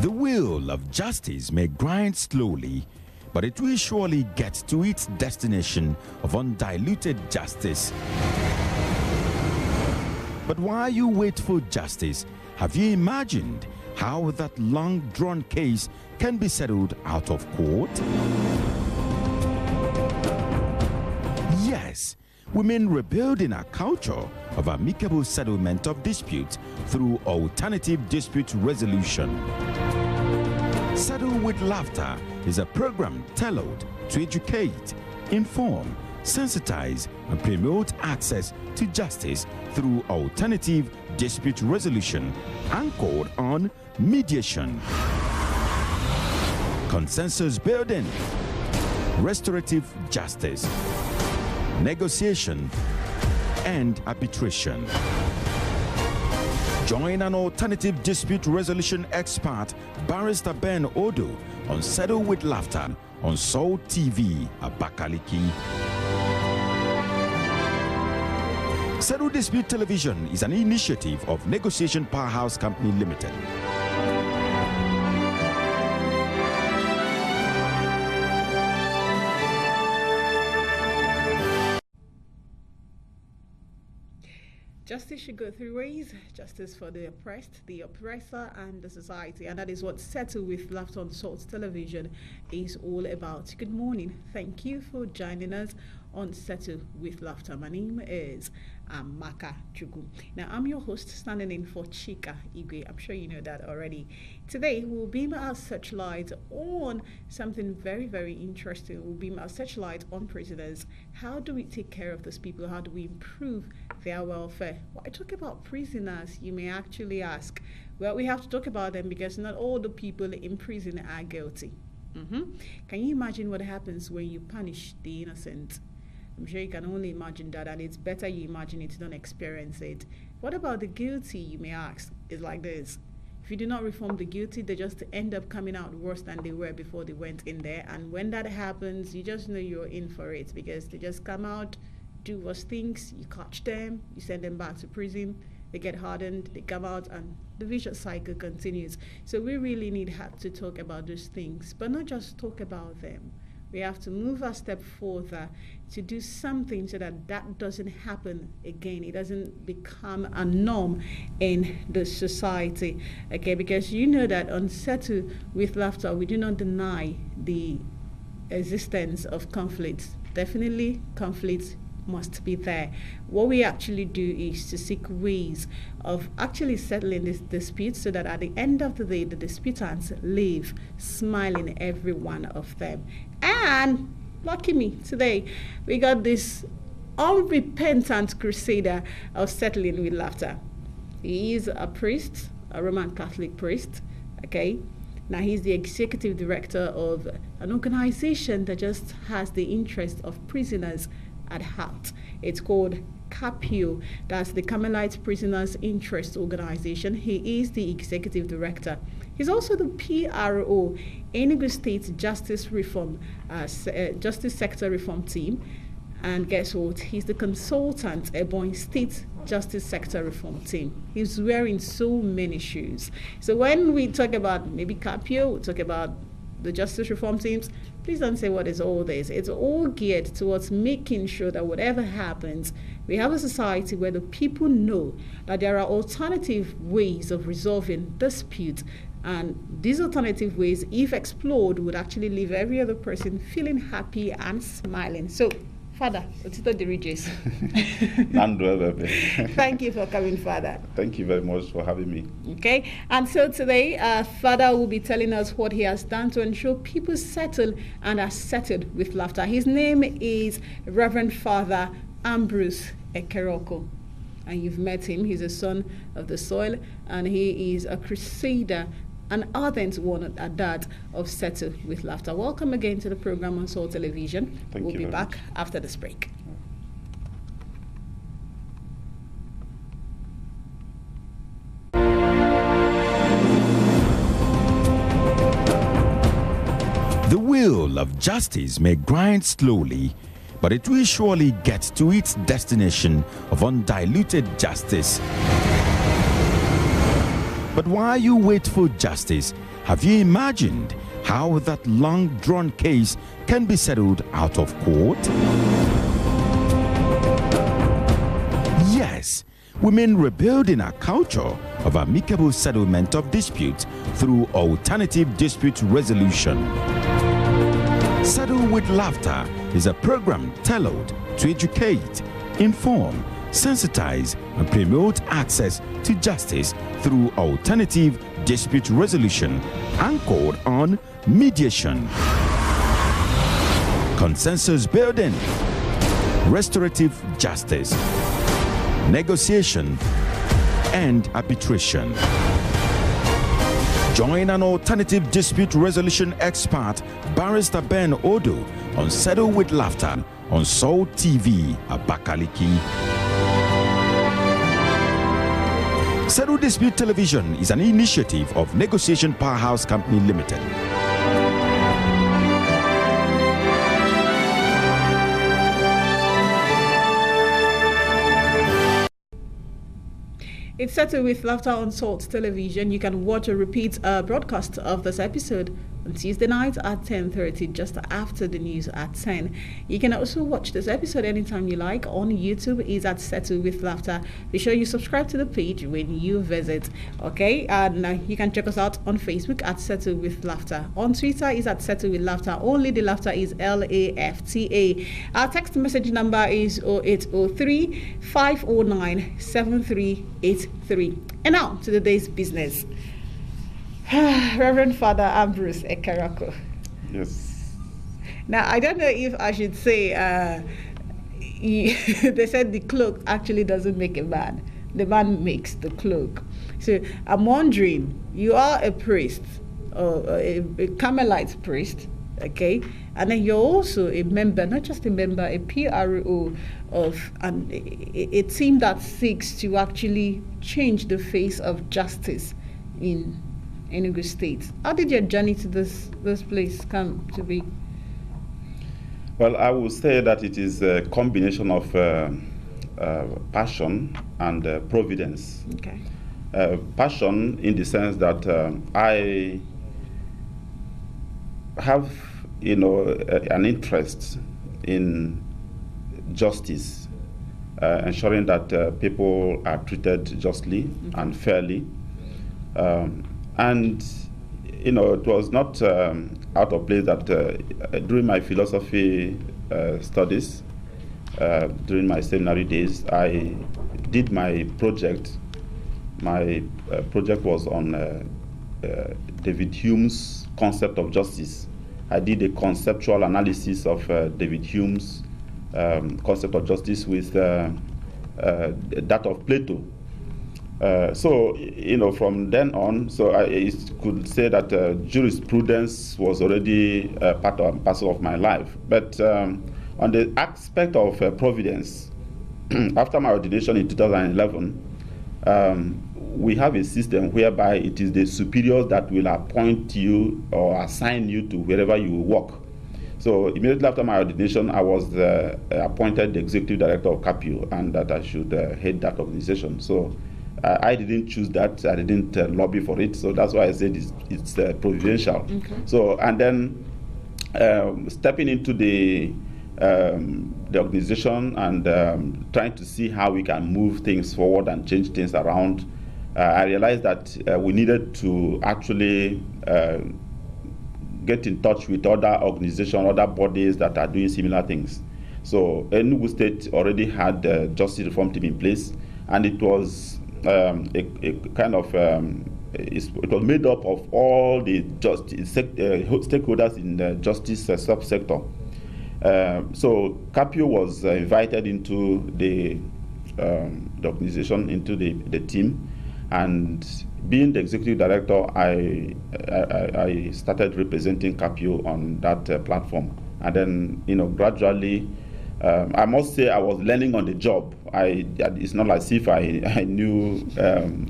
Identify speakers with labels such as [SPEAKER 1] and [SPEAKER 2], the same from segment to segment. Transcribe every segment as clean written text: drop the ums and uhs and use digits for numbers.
[SPEAKER 1] The wheel of justice may grind slowly, but it will surely get to its destination of undiluted justice. But while you wait for justice, have you imagined how that long-drawn case can be settled out of court? Yes, we mean rebuilding a culture of amicable settlement of disputes through alternative dispute resolution. Settle with Laughter is a program tailored to educate, inform, sensitize, and promote access to justice through alternative dispute resolution anchored on mediation, consensus building, restorative justice, negotiation, and arbitration. Join an alternative dispute resolution expert, Barrister Ben Odoh, on Settle with Laughter on Soul TV, Abakaliki. Settle Dispute Television is an initiative of Negotiation Powerhouse Company Limited.
[SPEAKER 2] Justice should go through ways. Justice for the oppressed, the oppressor, and the society. And that is what Settle with Laughter on Salt Television is all about. Good morning. Thank you for joining us on Settle with Laughter. My name is Amaka Chugu. Now, I'm your host, standing in for Chika Igwe. I'm sure you know that already. Today, we'll beam our searchlight on something very, very interesting. We'll beam our searchlight on prisoners. How do we take care of those people? How do we improve their welfare? When I talk about prisoners, you may actually ask. Well, we have to talk about them because not all the people in prison are guilty. Can you imagine what happens when you punish the innocent? I'm sure you can only imagine that, and it's better you imagine it, don't experience it. What about the guilty, you may ask? It's like this. If you do not reform the guilty, they just end up coming out worse than they were before they went in there. And when that happens, you just know you're in for it because they just come out, do worse things, you catch them, you send them back to prison, they get hardened, they come out, and the vicious cycle continues. So we really need to talk about those things, but not just talk about them. We have to move a step further to do something so that that doesn't happen again. It doesn't become a norm in the society. Okay, because you know that on Settle with Laughter, we do not deny the existence of conflicts. Definitely, conflicts must be there. What we actually do is to seek ways of actually settling this dispute so that at the end of the day, the disputants leave smiling, every one of them. And lucky me, today we got this unrepentant crusader of settling with laughter. He is a priest, a Roman Catholic priest, okay? Now he's the executive director of an organization that just has the interest of prisoners at heart. It's called CAPIO, that's the Carmelite Prisoners Interest Organization. He is the executive director. He's also the PRO, Enugu State Justice Reform, Justice Sector Reform Team. And guess what? He's the consultant, Ebonyi State Justice Sector Reform Team. He's wearing so many shoes. So when we talk about maybe CAPIO, we talk about the justice reform teams, please don't say what is all this. It's all geared towards making sure that whatever happens, we have a society where the people know that there are alternative ways of resolving disputes. And these alternative ways, if explored, would actually leave every other person feeling happy and smiling. So, Father, Thank you for coming, Father.
[SPEAKER 3] Thank you very much for having me.
[SPEAKER 2] Okay, and so today, Father will be telling us what he has done to ensure people settle and are settled with laughter. His name is Reverend Father Ambrose Ekeroko. And you've met him. He's a son of the soil, and he is a crusader, an ardent one at that, of Settle with Laughter. Welcome again to the program on Soul Television. We'll be back after this break.
[SPEAKER 1] The wheel of justice may grind slowly, but it will surely get to its destination of undiluted justice. But while you wait for justice, have you imagined how that long-drawn case can be settled out of court? Yes, we mean rebuilding a culture of amicable settlement of disputes through alternative dispute resolution. Settle with Laughter is a program tailored to educate, inform, sensitize, and promote access to justice through alternative dispute resolution anchored on mediation, consensus building, restorative justice, negotiation, and arbitration. Join an alternative dispute resolution expert, Barrister Ben Odoh, on Settle with Laughter on Soul TV, Abakaliki. Settle Dispute Television is an initiative of Negotiation Powerhouse Company Limited.
[SPEAKER 2] It's Settle with Laughter on Salt Television. You can watch or repeat a broadcast of this episode on Tuesday night at 10:30, just after the news at 10. You can also watch this episode anytime you like on YouTube. Is at Settle with Laughter. Be sure you subscribe to the page when you visit. Okay, and you can check us out on Facebook at Settle with Laughter. On Twitter is at Settle with Laughter. Only the laughter is LAFTA. Our text message number is 0803 509 7383. And now to the day's business. Reverend Father Ambrose Ekarako.
[SPEAKER 3] Yes.
[SPEAKER 2] Now, I don't know if I should say, they said the cloak actually doesn't make a man. The man makes the cloak. So I'm wondering, you are a priest, or a Carmelite priest, okay? And then you're also a member, not just a member, a PRO of a team that seeks to actually change the face of justice in Enugu State. How did your journey to this place come to be?
[SPEAKER 3] Well, I would say that it is a combination of passion and providence.
[SPEAKER 2] Okay.
[SPEAKER 3] Passion in the sense that I have, an interest in justice, ensuring that people are treated justly and fairly. And it was not out of place that during my philosophy studies, during my seminary days, I did my project. My project was on David Hume's concept of justice. I did a conceptual analysis of David Hume's concept of justice with that of Plato. So, from then on, so I could say that jurisprudence was already part and parcel of my life. But on the aspect of providence, after my ordination in 2011, we have a system whereby it is the superiors that will appoint you or assign you to wherever you work. So immediately after my ordination, I was appointed the executive director of CAPU, and that I should head that organization. So I didn't choose that. I didn't lobby for it. So that's why I said it's providential.
[SPEAKER 2] Okay.
[SPEAKER 3] So, and then stepping into the organization and trying to see how we can move things forward and change things around, I realized that we needed to actually get in touch with other organizations, other bodies that are doing similar things. So Enugu State already had the justice reform team in place, and it was a kind of it was made up of all the stakeholders in the justice subsector. So CAPU was invited into the organization, into the team, and being the executive director, I started representing CAPU on that platform, and then gradually. I must say I was learning on the job. It's not as if I knew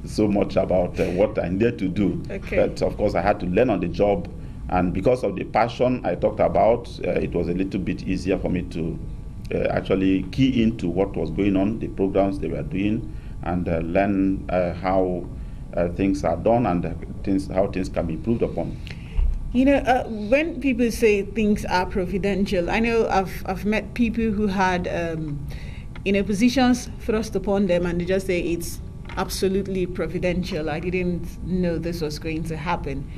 [SPEAKER 3] so much about what I needed to do.
[SPEAKER 2] Okay.
[SPEAKER 3] But of course I had to learn on the job, and because of the passion I talked about, it was a little bit easier for me to actually key into what was going on, the programs they were doing, and learn how things are done and how things can be improved upon.
[SPEAKER 2] You know, when people say things are providential, I know I've met people who had, positions thrust upon them, and they just say it's absolutely providential. I didn't know this was going to happen.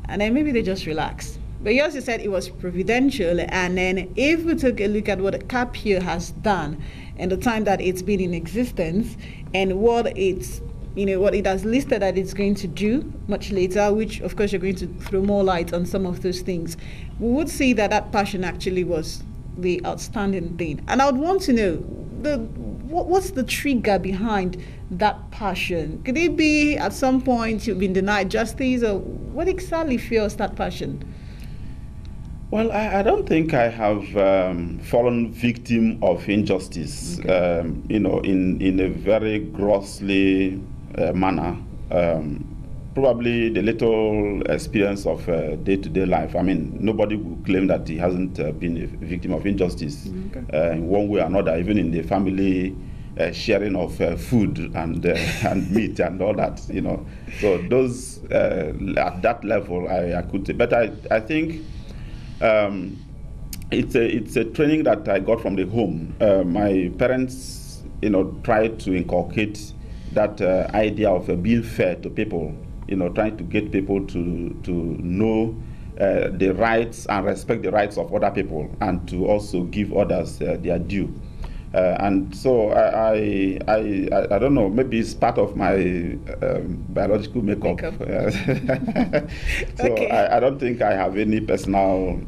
[SPEAKER 2] And then maybe they just relax. But you also said it was providential, and then if we took a look at what CAPIO has done and the time that it's been in existence and what it has listed that it's going to do much later, which of course you're going to throw more light on some of those things, we would see that passion actually was the outstanding thing. And I would want to know what's the trigger behind that passion? Could it be at some point you've been denied justice, or what exactly fuels that passion?
[SPEAKER 3] Well, I don't think I have fallen victim of injustice,
[SPEAKER 2] okay.
[SPEAKER 3] In a very grossly manner. Probably the little experience of day-to-day life. I mean, nobody will claim that he hasn't been a victim of injustice in one way or another, even in the family sharing of food and meat and all that, So those, at that level, I could say. But I think it's a training that I got from the home. My parents, tried to inculcate that idea of being fair to people, trying to get people to know the rights and respect the rights of other people, and to also give others their due. And so I don't know, maybe it's part of my biological makeup. So okay. I don't think I have any personal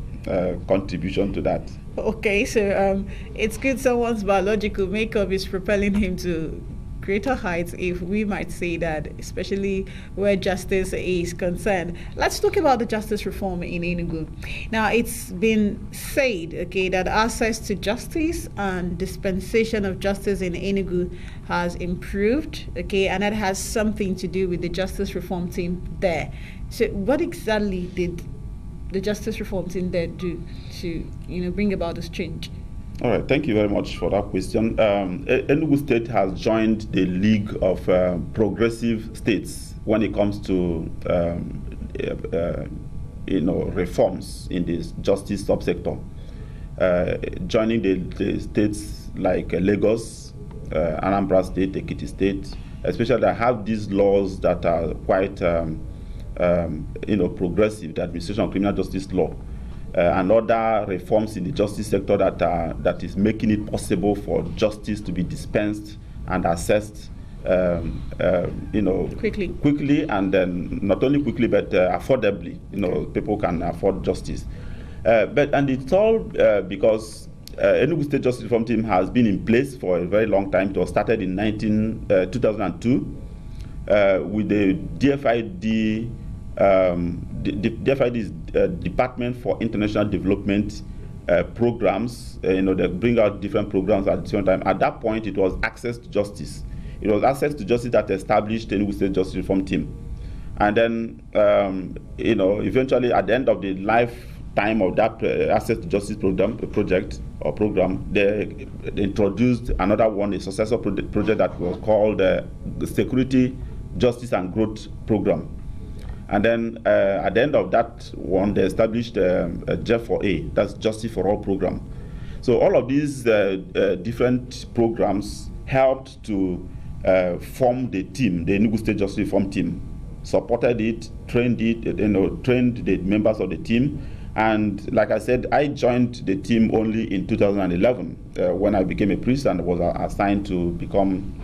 [SPEAKER 3] contribution to that.
[SPEAKER 2] Okay, so it's good someone's biological makeup is propelling him to greater heights, if we might say that, especially where justice is concerned. Let's talk about the justice reform in Enugu. Now, it's been said, that access to justice and dispensation of justice in Enugu has improved, and that has something to do with the justice reform team there. So what exactly did the justice reform team there do to, bring about this change?
[SPEAKER 3] All right, thank you very much for that question. Enugu State has joined the League of Progressive States when it comes to reforms in the justice subsector. Joining the states like Lagos, Anambra State, Ekiti State, especially that have these laws that are quite progressive, the administration of criminal justice law. And other reforms in the justice sector that is making it possible for justice to be dispensed and assessed, quickly, and then not only quickly but affordably. People can afford justice. And it's all because Enugu State Justice Reform Team has been in place for a very long time. It was started in 2002 with the DFID. The DFID is Department for International Development programs. They bring out different programs at the same time. At that point, it was access to justice. It was access to justice that established the Enugu State Justice Reform Team. And then, eventually, at the end of the lifetime of that access to justice program, they introduced another one, a successor project that was called the Security, Justice and Growth Program. And then at the end of that one, they established JEF4A, that's Justice for All program. So all of these different programs helped to form the team, the Enugu State Justice Reform Team, supported it, trained the members of the team. And like I said, I joined the team only in 2011 when I became a priest and was assigned to become,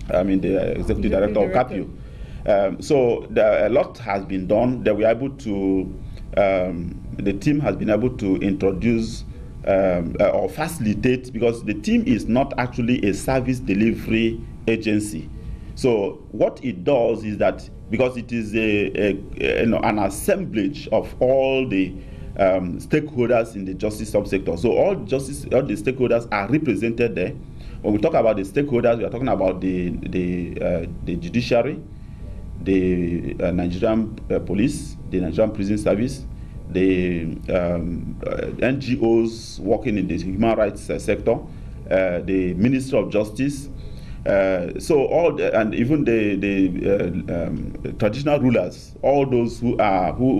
[SPEAKER 3] the executive director of CAPIO. So a lot has been done. That we are able to, the team has been able to introduce or facilitate, because the team is not actually a service delivery agency. So what it does is that, because it is an assemblage of all the stakeholders in the justice subsector. So all the stakeholders are represented there. When we talk about the stakeholders, we are talking about the judiciary, the Nigerian police, the Nigerian prison service, the NGOs working in the human rights sector, the Ministry of Justice, So and even the traditional rulers, all those who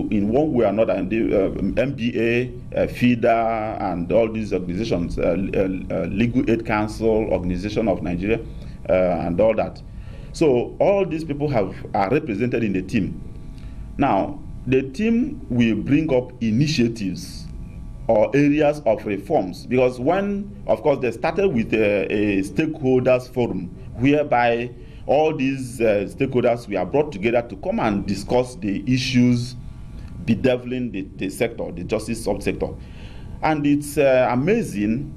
[SPEAKER 3] in one way or another, and the MBA, FIDA, and all these organizations, Legal Aid Council, Organization of Nigeria, and all that. So all these people are represented in the team. Now, the team will bring up initiatives or areas of reforms, because of course, they started with a stakeholders forum, whereby all these stakeholders were brought together to come and discuss the issues bedeviling the sector, the justice subsector. And it's amazing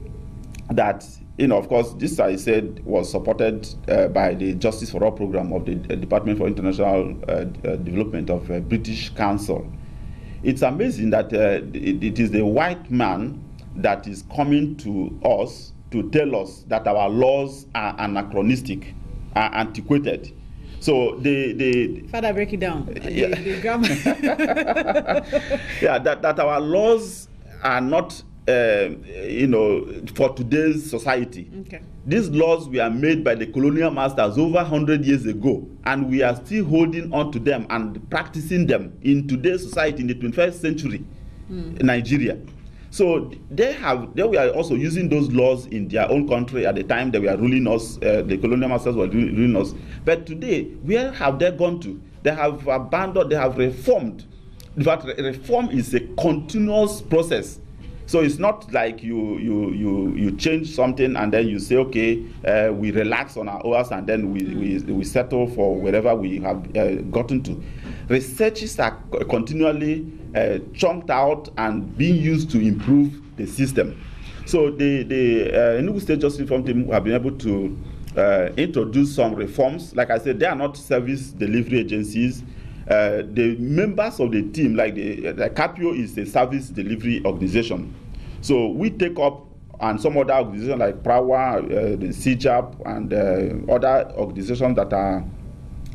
[SPEAKER 3] that, of course, this, I said, was supported by the Justice for All program of the Department for International Development of British Council. It's amazing that it is the white man that is coming to us to tell us that our laws are anachronistic, are antiquated. So
[SPEAKER 2] Father, break it down.
[SPEAKER 3] Yeah.
[SPEAKER 2] The grammar.
[SPEAKER 3] Yeah, that our laws are not for today's society.
[SPEAKER 2] Okay.
[SPEAKER 3] These laws were made by the colonial masters over 100 years ago, and we are still holding on to them and practicing them in today's society in the 21st century, Nigeria. So they were also using those laws in their own country at the time they were ruling us. The colonial masters were ruling us. But today, where have they gone to? They have abandoned. They have reformed. In fact, reform is a continuous process. So it's not like you change something and then you say, okay, we relax on our hours and then we settle for wherever we have gotten to. Researches are continually chunked out and being used to improve the system. So the Enugu State Justice Reform Team have been able to introduce some reforms. Like I said, they are not service delivery agencies. The members of the team, like the CAPIO is a service delivery organization. So we take up, and some other organizations like PRAWA, the CJAP, and other organizations that are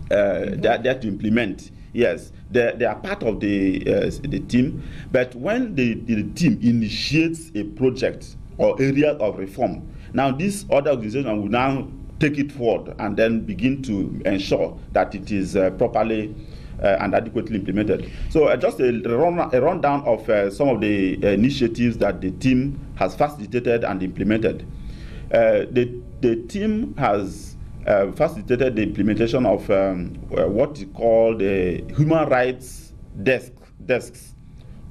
[SPEAKER 3] there to implement. Yes, they are part of the team. But when the team initiates a project or area of reform, now this other organization will now take it forward and then begin to ensure that it is properly and adequately implemented. So just a rundown of some of the initiatives that the team has facilitated and implemented. The team has facilitated the implementation of what we call the human rights desks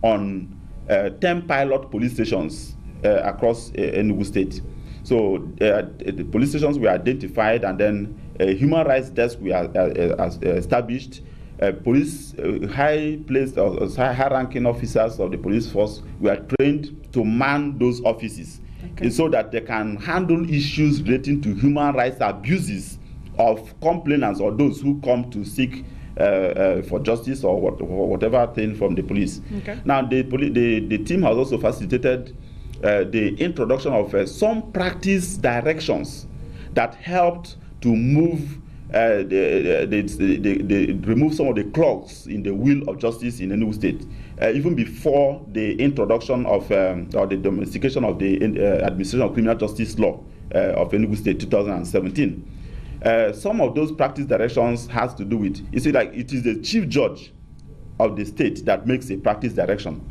[SPEAKER 3] on 10 pilot police stations across Enugu State. So the police stations were identified, and then a human rights desk were established. Police high-placed or high-ranking officers of the police force were trained to man those offices, okay, so that they can handle issues relating to human rights abuses of complainants or those who come to seek for justice or whatever thing from the police. Okay. Now, the team has also facilitated the introduction of some practice directions that helped to move remove some of the clogs in the wheel of justice in Enugu State, even before the introduction of or the domestication of the Administration of Criminal Justice Law of Enugu State 2017. Some of those practice directions has to do with, you see, like it is the chief judge of the state that makes a practice direction.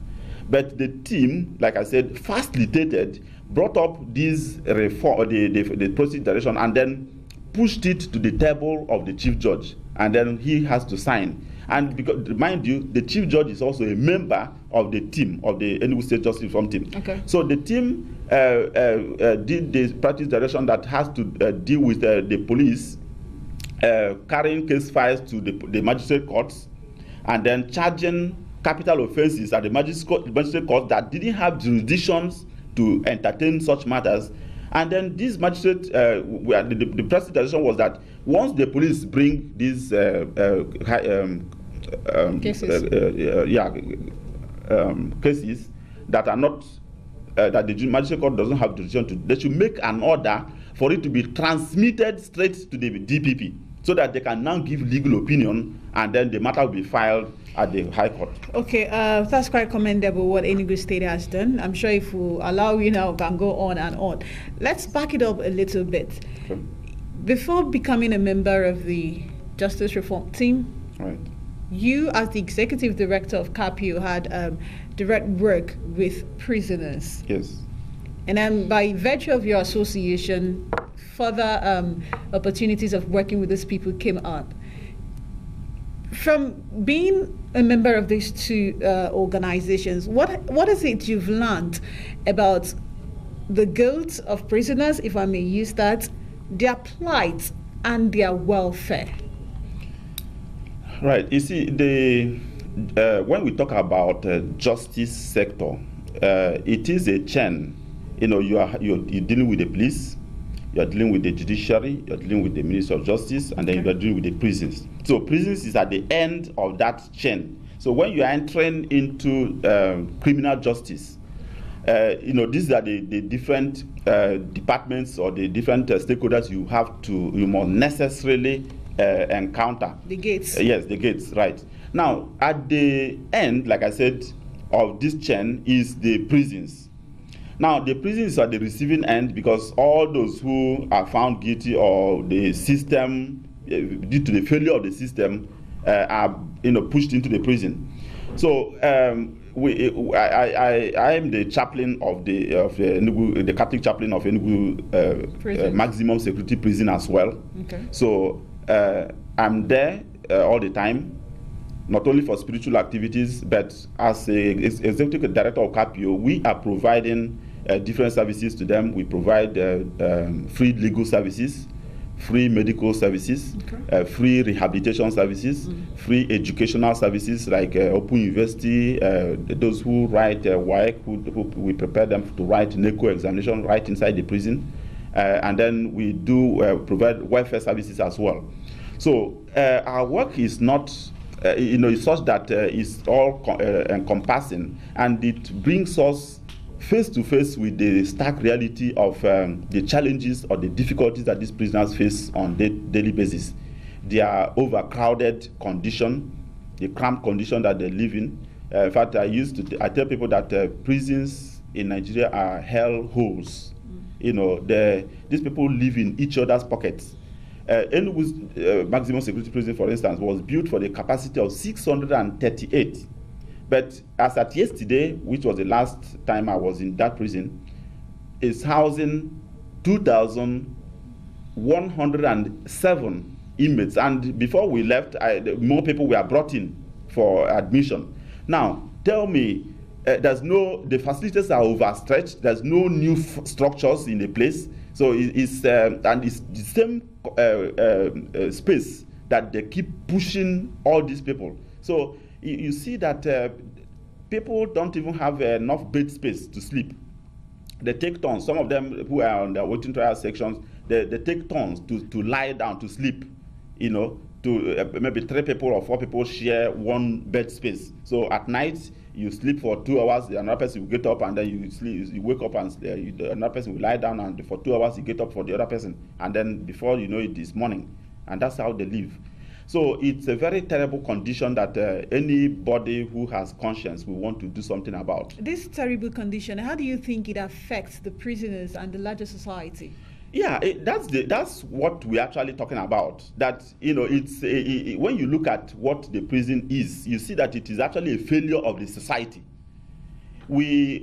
[SPEAKER 3] But the team, like I said, facilitated, brought up these reform, the practice direction, and then pushed it to the table of the chief judge, and then he has to sign. And because, mind you, the chief judge is also a member of the team, of the Enugu State Justice Reform Team. Okay. So the team did the practice direction that has to deal with the police carrying case files to the magistrate courts, and then charging capital offenses at the magistrate court that didn't have jurisdictions to entertain such matters. And then this magistrate, the practice direction was that once the police bring these cases that are not that the magistrate court doesn't have jurisdiction to, they should make an order for it to be transmitted straight to the DPP, so that they can now give legal opinion, and then the matter will be filed at the High Court. Okay,
[SPEAKER 2] that's quite commendable what Enugu State has done. I'm sure if we allow you now, we can go on and on. Let's back it up a little bit. Okay. Before becoming a member of the Justice Reform Team,
[SPEAKER 3] Right.
[SPEAKER 2] you, as the executive director of CAPIO, had direct work with prisoners.
[SPEAKER 3] Yes.
[SPEAKER 2] And then by virtue of your association, further opportunities of working with these people came up. From being a member of these two organizations, what is it you've learned about the guilt of prisoners, if I may use that, their plight and their welfare?
[SPEAKER 3] Right. You see, when we talk about justice sector, it is a chain. You're dealing with the police, you're dealing with the judiciary, you're dealing with the Ministry of Justice, and then you're dealing with the prisons. So prisons is at the end of that chain. So when you are entering into criminal justice, these are the different departments or the different stakeholders you must necessarily encounter.
[SPEAKER 2] The gates.
[SPEAKER 3] Yes, the gates, right. Now, at the end, like I said, of this chain is the prisons. Now, the prisons are the receiving end because all those who are found guilty or the system, due to the failure of the system, are pushed into the prison. So I am the chaplain of the Catholic chaplain of Enugu maximum security prison as well.
[SPEAKER 2] Okay.
[SPEAKER 3] So I'm there all the time, not only for spiritual activities, but as executive director of CAPIO, we are providing different services to them. We provide free legal services, free medical services, free rehabilitation services, free educational services like Open University, those who write WAEC, we prepare them to write NECO examination right inside the prison. And then we do provide welfare services as well. So our work is not, it's such that it's all encompassing, and it brings us face to face with the stark reality of the challenges or the difficulties that these prisoners face on daily basis. Their overcrowded condition, the cramped condition that they live in. In fact, I tell people that prisons in Nigeria are hell holes. These people live in each other's pockets. Enugu's maximum security prison, for instance, was built for the capacity of 638. But as at yesterday, which was the last time I was in that prison, is housing 2,107 inmates. And before we left, more people were brought in for admission. Now, tell me, the facilities are overstretched. There's no new structures in the place. So it's the same space that they keep pushing all these people. So you see that people don't even have enough bed space to sleep. They take turns. Some of them who are on the waiting trial sections, they take turns to lie down, to sleep, to maybe 3 people or 4 people share one bed space. So at night, you sleep for 2 hours, another person will get up, and then you wake up, and another person will lie down, and for 2 hours you get up for the other person, and then before you know it is morning. And that's how they live. So it's a very terrible condition that anybody who has conscience will want to do something about.
[SPEAKER 2] This terrible condition, how do you think it affects the prisoners and the larger society?
[SPEAKER 3] Yeah, that's what we're actually talking about. That it's when you look at what the prison is, you see that it is actually a failure of the society. We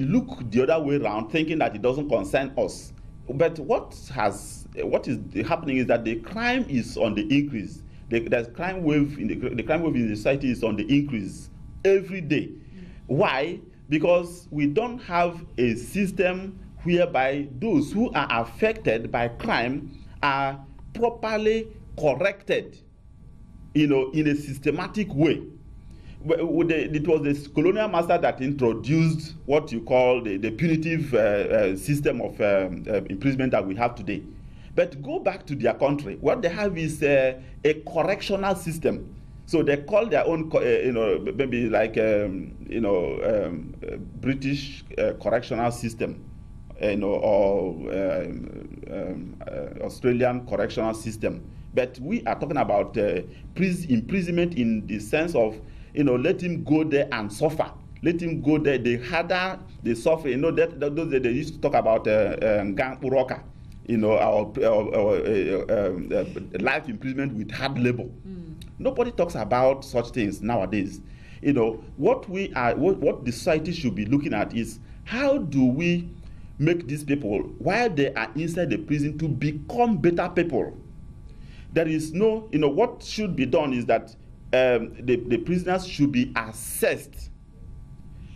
[SPEAKER 3] look the other way around, thinking that it doesn't concern us. But what is happening is that the crime is on the increase. The crime wave in the society is on the increase every day. Why? Because we don't have a system whereby those who are affected by crime are properly corrected, in a systematic way. It was the colonial master that introduced what you call the punitive system of imprisonment that we have today. But go back to their country. What they have is a correctional system. So they call their own, maybe like, British correctional system, or Australian correctional system. But we are talking about imprisonment in the sense of, let him go there and suffer. Let him go there. The harder they suffer, those they used to talk about gang uroka. life imprisonment with hard labor. Nobody talks about such things nowadays. What the society should be looking at is, how do we make these people, while they are inside the prison, to become better people? There is no, what should be done is that the prisoners should be assessed.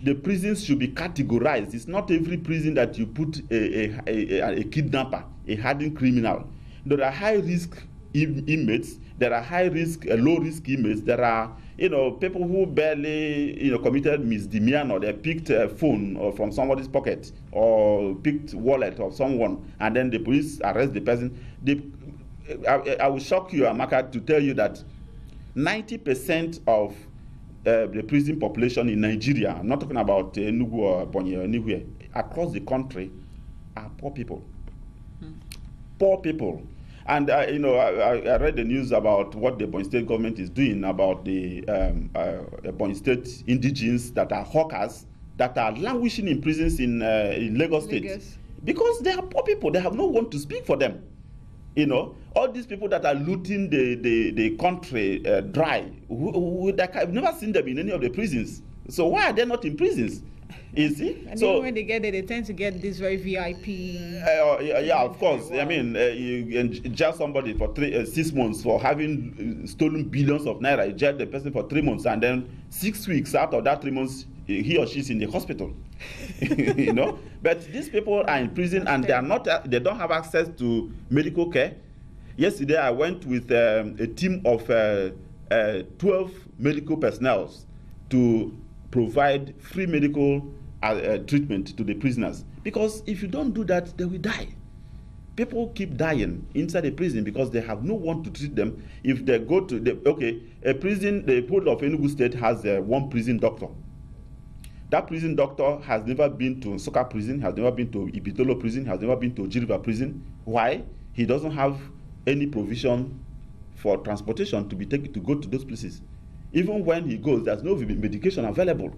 [SPEAKER 3] The prisons should be categorized. It's not every prison that you put a kidnapper, a hardened criminal. There are high-risk inmates. There are high-risk, low-risk inmates. There are, people who barely, committed misdemeanor. They picked a phone from somebody's pocket or picked wallet of someone, and then the police arrest the person. I will shock you, Amaka, to tell you that 90% of the prison population in Nigeria, I'm not talking about Enugu or Ebonyi or anywhere, across the country, are poor people. Poor people. And I read the news about what the Ebonyi State government is doing about the Ebonyi State indigenes that are hawkers, that are languishing in prisons in Lagos State. Because they are poor people. They have no one to speak for them. All these people that are looting the country dry, I've never seen them in any of the prisons. So why are they not in prisons? You see?
[SPEAKER 2] And even when they get there, they tend to get this very VIP.
[SPEAKER 3] Yeah, of course. Wow. I mean, you jail somebody for 6 months for having stolen billions of naira. You jail the person for 3 months, and then 6 weeks out of that 3 months, he or she's in the hospital. But these people are in prison, and they don't have access to medical care. Yesterday, I went with a team of 12 medical personnel to provide free medical treatment to the prisoners. Because if you don't do that, they will die. People keep dying inside the prison because they have no one to treat them. If they go to a prison, the port of Enugu State has one prison doctor. That prison doctor has never been to Soka prison, has never been to Ibitolo prison, has never been to Ojiriba prison. Why? He doesn't have any provision for transportation to go to those places. Even when he goes, there's no medication available.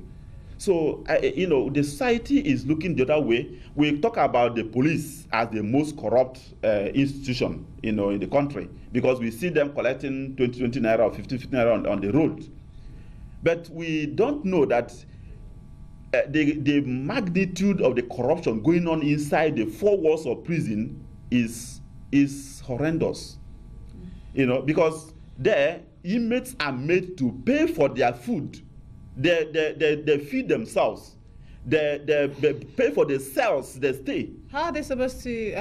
[SPEAKER 3] So, the society is looking the other way. We talk about the police as the most corrupt institution, in the country, because we see them collecting 20 naira or 50 naira on the road. But we don't know that the magnitude of the corruption going on inside the four walls of prison is horrendous. Because there, inmates are made to pay for their food. They feed themselves. They pay for the cells they stay.
[SPEAKER 2] How are they supposed to,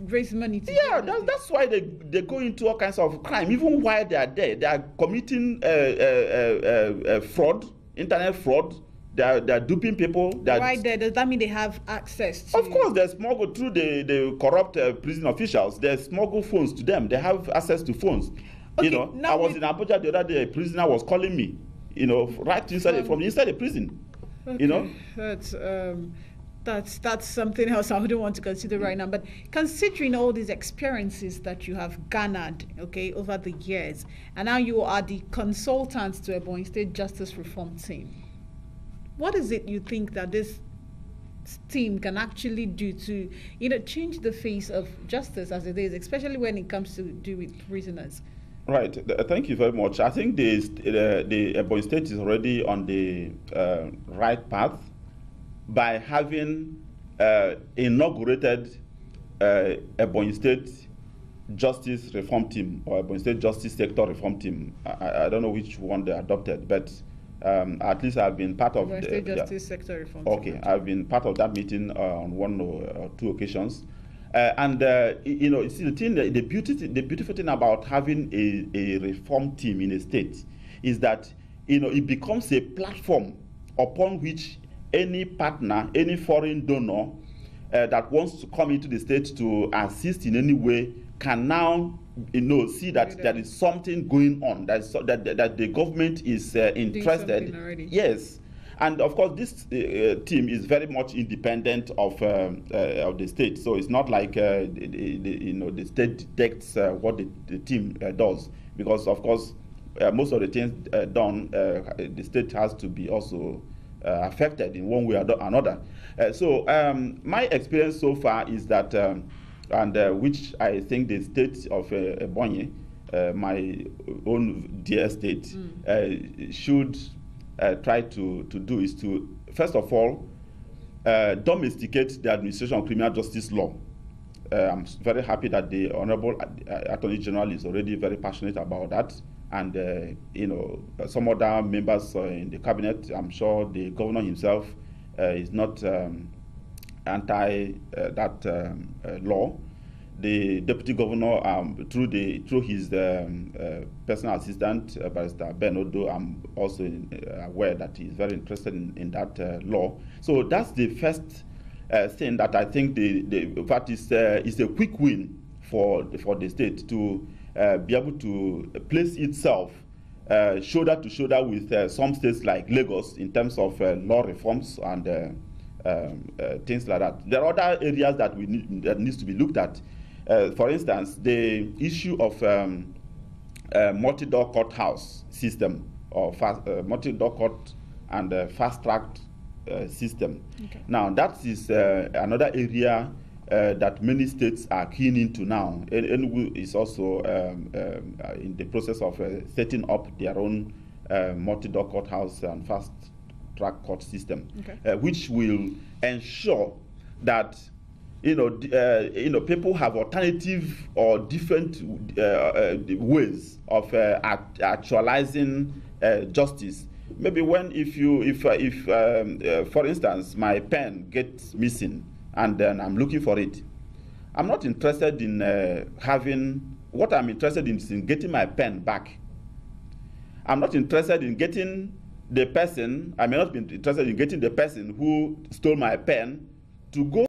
[SPEAKER 2] raise money to
[SPEAKER 3] that's why they go into all kinds of crime. Even while they are there, they are committing fraud, internet fraud. They are duping people.
[SPEAKER 2] Right there, does that mean they have access to?
[SPEAKER 3] Of course, they smuggle through the corrupt prison officials. They smuggle phones to them. They have access to phones. Okay, I was in Abuja the other day. A prisoner was calling me, right inside from inside the prison.
[SPEAKER 2] Okay. That's something else I wouldn't want to consider right now. But considering all these experiences that you have garnered, over the years, and now you are the consultant to Ebonyi State Justice Reform Team, what is it you think that this team can actually do to, change the face of justice as it is, especially when it comes to do with prisoners?
[SPEAKER 3] Right. Thank you very much. I think the Ebonyi State is already on the right path by having inaugurated Ebonyi State Justice Reform Team, or Ebonyi State Justice Sector Reform Team. I don't know which one they adopted, but at least I've been part of
[SPEAKER 2] the Justice Sector Reform Team.
[SPEAKER 3] Okay, I've been part of that meeting on one or two occasions. See, the beautiful thing about having a reform team in a state is that it becomes a platform upon which any partner, any foreign donor that wants to come into the state to assist in any way can now see that there is something going on, that the government is interested. Yes. And of course, this team is very much independent of the state. So it's not like the state dictates what the team does, because of course most of the things done, the state has to be also affected in one way or another. So my experience so far is that and which I think the state of Ebonyi, my own dear state, should try to do is to, first of all, domesticate the administration of criminal justice law. I'm very happy that the Honorable Attorney General is already very passionate about that, and some other members in the cabinet. I'm sure the governor himself is not anti that law. The deputy governor, through his personal assistant, Barrister Ben Odoh, I'm also aware that he's very interested in that law. So that's the first thing that I think that is a quick win for the state to be able to place itself shoulder to shoulder with some states like Lagos in terms of law reforms and things like that. There are other areas that needs to be looked at. For instance, the issue of multi-door courthouse system, or multi-door court and fast-track system. Okay. Now, that is another area that many states are keen into now. Enugu is also in the process of setting up their own multi-door courthouse and fast-track court system, okay. Which will ensure that people have alternative or different ways of actualizing justice. Maybe if for instance, my pen gets missing and then I'm looking for it, I'm not interested in what I'm interested in is in getting my pen back. I'm not interested in getting the person. I may not be interested in getting the person who stole my pen to go